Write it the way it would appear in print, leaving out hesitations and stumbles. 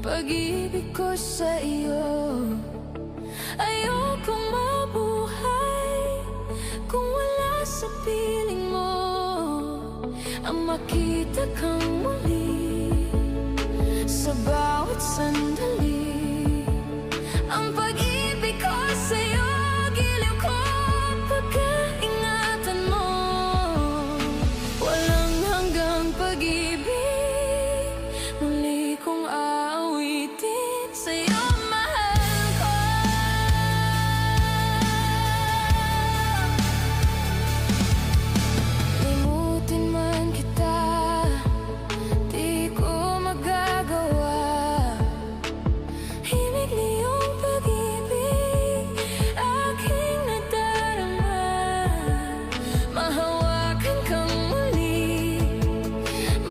pag-ibig ko sa iyo. Ayokong mabuhay kung wala sa piling mo. Ang makita